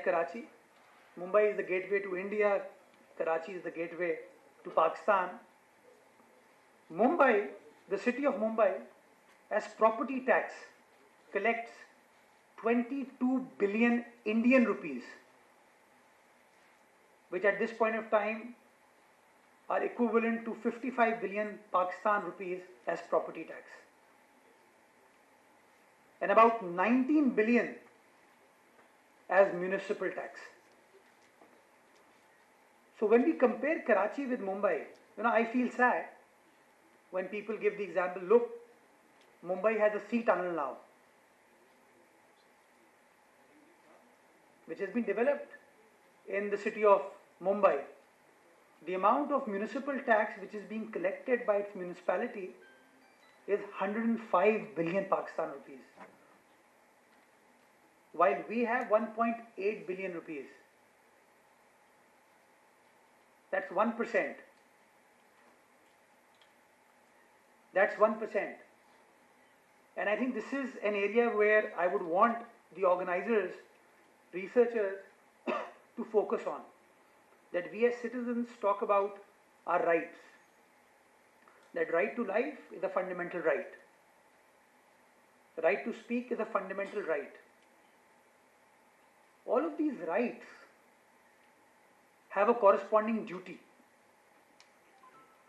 Karachi. Mumbai is the gateway to India. Karachi is the gateway to Pakistan. Mumbai, the city of Mumbai, as property tax collects 22 billion Indian rupees, which at this point of time are equivalent to 55 billion Pakistan rupees as property tax, and about 19 billion as municipal tax. So when we compare Karachi with Mumbai, I feel sad when people give the example, look, Mumbai has a sea tunnel now, which has been developed in the city of Mumbai. The amount of municipal tax which is being collected by its municipality is 105 billion Pakistan rupees, while we have 1.8 billion rupees. That's 1%. That's 1%. And I think this is an area where I would want the organizers, researchers to focus on. That we as citizens talk about our rights. That right to life is a fundamental right. The right to speak is a fundamental right. All of these rights have a corresponding duty.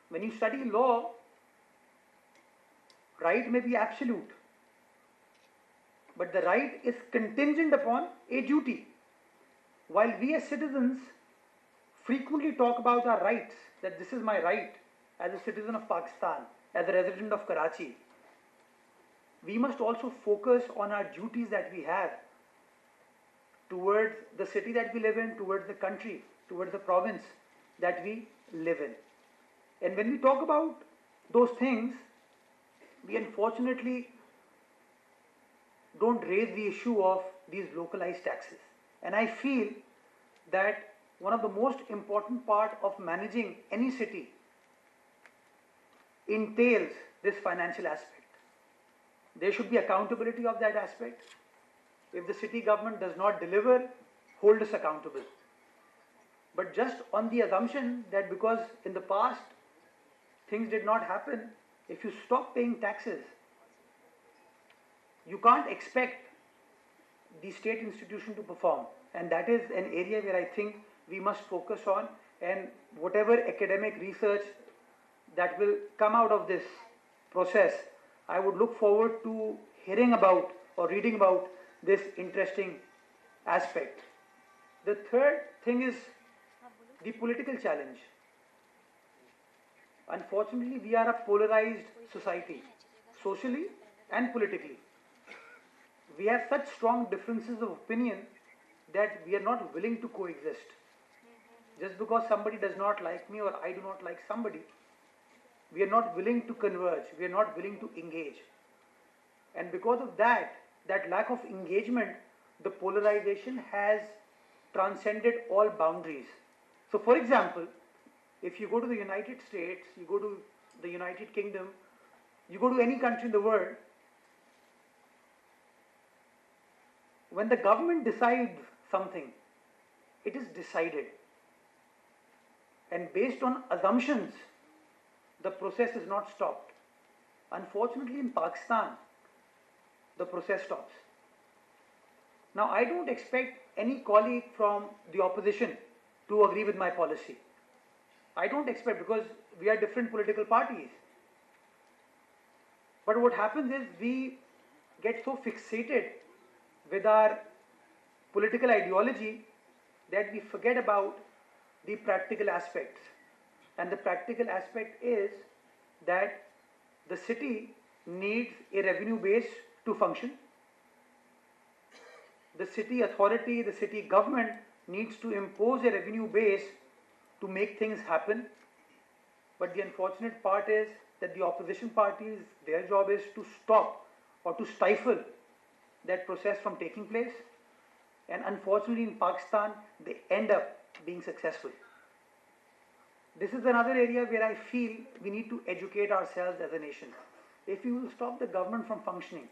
When you study law, right may be absolute, but the right is contingent upon a duty. While we as citizens frequently talk about our rights, that this is my right as a citizen of Pakistan, as a resident of Karachi, we must also focus on our duties that we have towards the city that we live in, towards the country, towards the province that we live in. And when we talk about those things, we unfortunately don't raise the issue of these localized taxes. And I feel that one of the most important part of managing any city entails this financial aspect. There should be accountability of that aspect. If the city government does not deliver, hold us accountable. But just on the assumption that because in the past things did not happen, if you stop paying taxes, you can't expect the state institution to perform. And that is an area where I think we must focus on, and whatever academic research that will come out of this process, I would look forward to hearing about or reading about this interesting aspect. The third thing is the political challenge. Unfortunately, we are a polarized society, socially and politically. We have such strong differences of opinion that we are not willing to coexist. Just because somebody does not like me or I do not like somebody, we are not willing to converge, we are not willing to engage. And because of that lack of engagement, the polarization has transcended all boundaries. So for example, if you go to the United States, you go to the United Kingdom, you go to any country in the world, when the government decides something, it is decided. And based on assumptions, the process is not stopped. Unfortunately, in Pakistan, the process stops. Now, I don't expect any colleague from the opposition to agree with my policy. I don't expect, because we are different political parties. But what happens is we get so fixated with our political ideology that we forget about the practical aspects. And the practical aspect is that the city needs a revenue base to function. The city authority, the city government needs to impose a revenue base to make things happen. But the unfortunate part is that the opposition parties, their job is to stop or to stifle that process from taking place. And unfortunately in Pakistan, they end up being successful. This is another area where I feel we need to educate ourselves as a nation. If you will stop the government from functioning,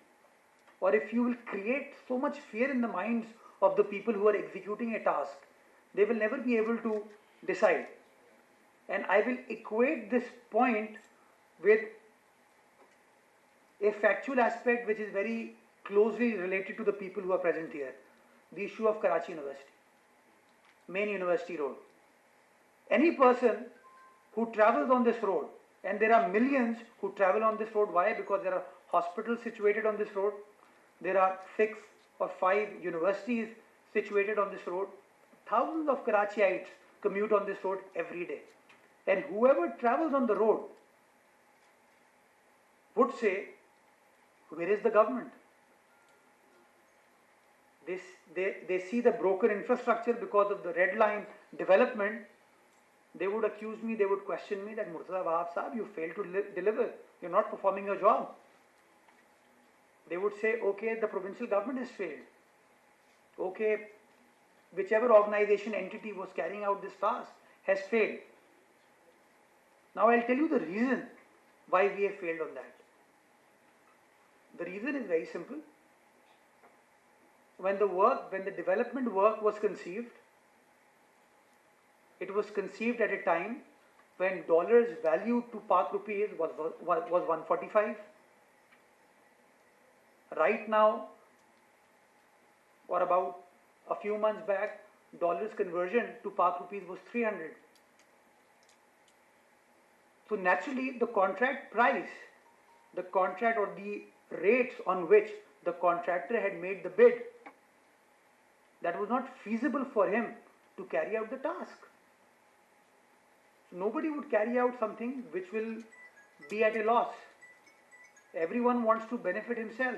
or if you will create so much fear in the minds of the people who are executing a task, they will never be able to decide. And I will equate this point with a factual aspect which is very closely related to the people who are present here. The issue of Karachi University, main university road. Any person who travels on this road, and there are millions who travel on this road. Why? Because there are hospitals situated on this road. There are 6 or 5 universities situated on this road. Thousands of Karachiites commute on this road every day. And whoever travels on the road would say, where is the government? They see the broken infrastructure because of the red line development. They would accuse me, they would question me that Murtaza Wahab Sahab, you failed to deliver. You're not performing your job. They would say, okay, the provincial government has failed. Okay, whichever organization, entity was carrying out this task has failed. Now I'll tell you the reason why we have failed on that. The reason is very simple. When the development work was conceived, it was conceived at a time when dollars value to Pak rupees was 145. Right now, or about a few months back, dollars conversion to Pak rupees was 300. So naturally, the contract price, the contract or the rates on which the contractor had made the bid, that was not feasible for him to carry out the task. Nobody would carry out something which will be at a loss. Everyone wants to benefit himself.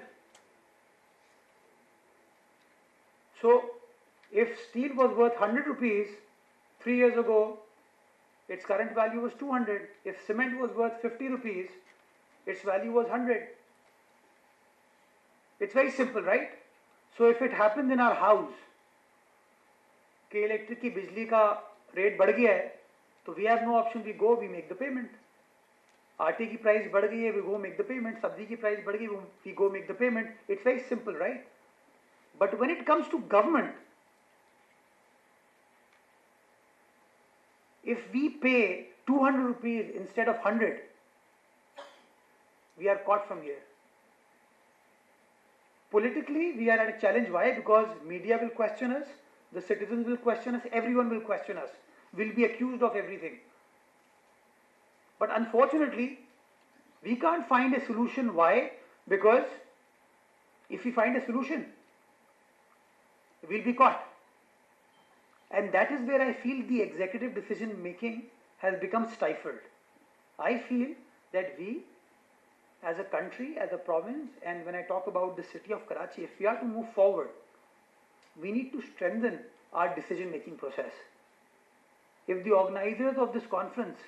So, if steel was worth 100 rupees 3 years ago, its current value was 200. If cement was worth 50 rupees, its value was 100. It's very simple, right? So, if it happens in our house, कि electric की बिजली का rate बढ़ गया है, तो we have no option, we make the payment. आटे की प्राइस बढ़ गई है, we go make the payment. सब्जी की प्राइस बढ़ गई, we go make the payment. It's very simple, right? But when it comes to government, if we pay 200 rupees instead of 100, we are caught from here. Politically, we are at a challenge. Why? Because media will question us, the citizens will question us, everyone will question us. We'll be accused of everything. But unfortunately, we can't find a solution. Why? Because if we find a solution, we'll be caught. And that is where I feel the executive decision making has become stifled. I feel that we, as a country, as a province, and when I talk about the city of Karachi, if we are to move forward, we need to strengthen our decision making process. If the organizers of this conference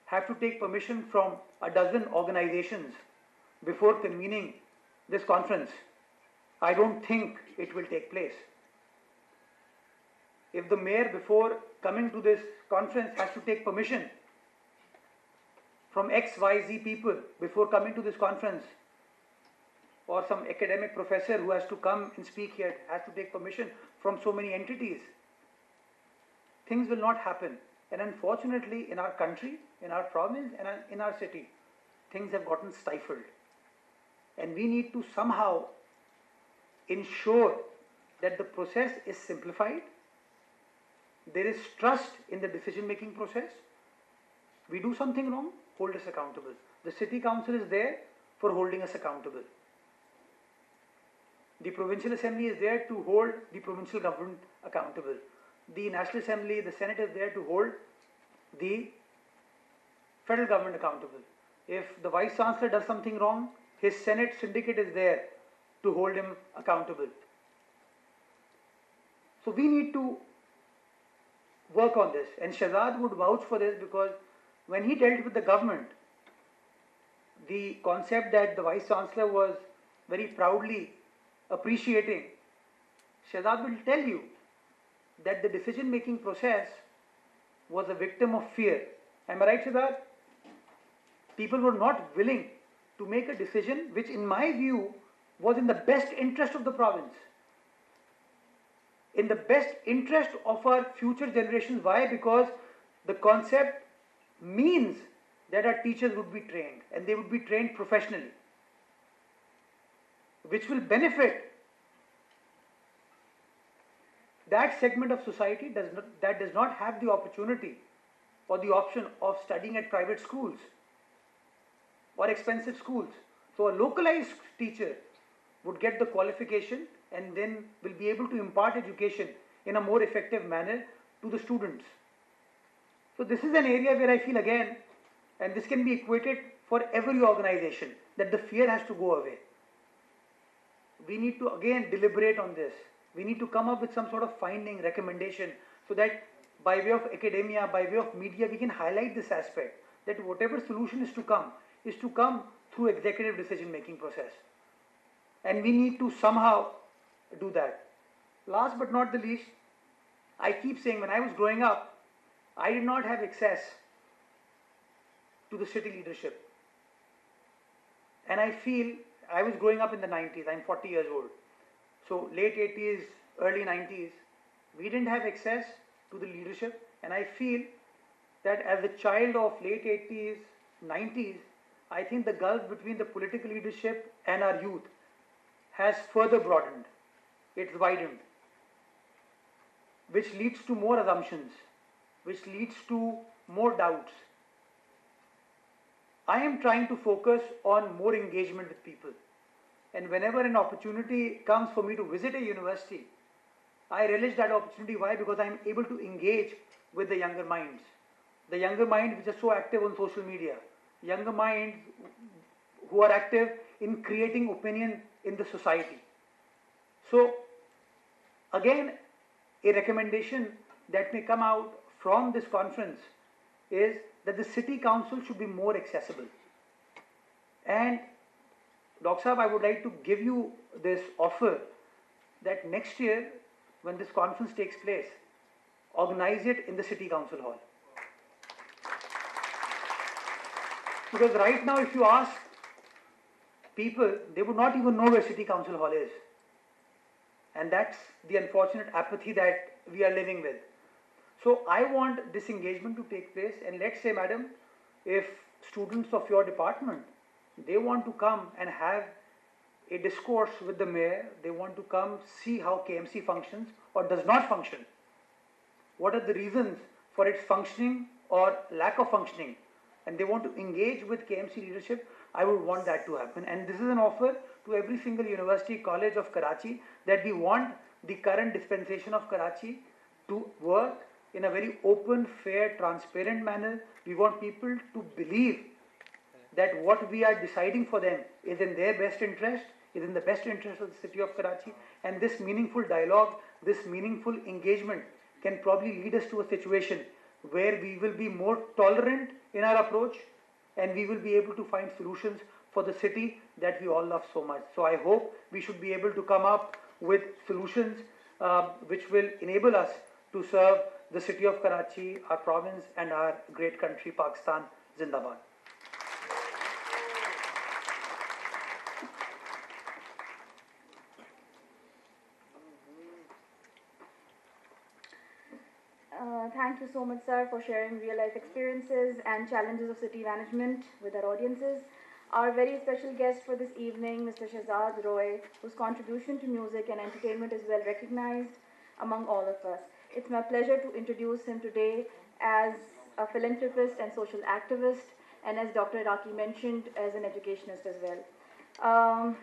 have to take permission from a dozen organizations before convening this conference, I don't think it will take place. If the mayor, before coming to this conference, has to take permission from XYZ people before coming to this conference, or some academic professor who has to come and speak here has to take permission from so many entities, things will not happen. And unfortunately, in our country, in our province, and in our city, things have gotten stifled. And we need to somehow ensure that the process is simplified. There is trust in the decision-making process. We do something wrong, hold us accountable. The city council is there for holding us accountable. The provincial assembly is there to hold the provincial government accountable. The National Assembly, the Senate is there to hold the federal government accountable. If the Vice Chancellor does something wrong, his Senate syndicate is there to hold him accountable. So we need to work on this, and Shahzad would vouch for this, because when he dealt with the government, the concept that the Vice Chancellor was very proudly appreciating, Shahzad will tell you that the decision-making process was a victim of fear. Am I right, Shahzad? People were not willing to make a decision which, in my view, was in the best interest of the province. in the best interest of our future generations. Why? Because the concept means that our teachers would be trained, and they would be trained professionally, which will benefit that segment of society that does not have the opportunity or the option of studying at private schools or expensive schools. So a localized teacher would get the qualification and then will be able to impart education in a more effective manner to the students. So this is an area where I feel again, and this can be equated for every organization, that the fear has to go away. We need to again deliberate on this. We need to come up with some sort of finding, recommendation, so that by way of academia, by way of media, we can highlight this aspect, that whatever solution is to come through executive decision making process. And we need to somehow do that. Last but not the least, I keep saying, when I was growing up, I did not have access to the city leadership. And I feel, I was growing up in the 90s, I'm 40 years old. So late 80s, early 90s, we didn't have access to the leadership. And I feel that as a child of late 80s, 90s, I think the gulf between the political leadership and our youth has further broadened. It's widened, which leads to more assumptions, which leads to more doubts. I am trying to focus on more engagement with people. And whenever an opportunity comes for me to visit a university, I relish that opportunity. Why? Because I am able to engage with the younger minds. The younger minds which are so active on social media. Younger minds who are active in creating opinion in the society. So, again, a recommendation that may come out from this conference is that the city council should be more accessible. And Dr. Saab, I would like to give you this offer that next year, when this conference takes place, organize it in the city council hall. Because right now, if you ask people, they would not even know where city council hall is. And that's the unfortunate apathy that we are living with. So I want this engagement to take place, and let's say, madam, if students of your department, they want to come and have a discourse with the mayor, they want to come see how KMC functions or does not function. What are the reasons for its functioning or lack of functioning? And they want to engage with KMC leadership, I would want that to happen. And this is an offer to every single university college of Karachi, that we want the current dispensation of Karachi to work in a very open, fair, transparent manner. We want people to believe that what we are deciding for them is in their best interest, is in the best interest of the city of Karachi. And this meaningful dialogue, this meaningful engagement can probably lead us to a situation where we will be more tolerant in our approach, and we will be able to find solutions for the city that we all love so much. So I hope we should be able to come up with solutions which will enable us to serve the city of Karachi, our province, and our great country, Pakistan. Zindabad. Thank you so much, sir, for sharing real-life experiences and challenges of city management with our audiences. Our very special guest for this evening, Mr. Shahzad Roy, whose contribution to music and entertainment is well recognized among all of us. It's my pleasure to introduce him today as a philanthropist and social activist, and as Dr. Iraqi mentioned, as an educationist as well.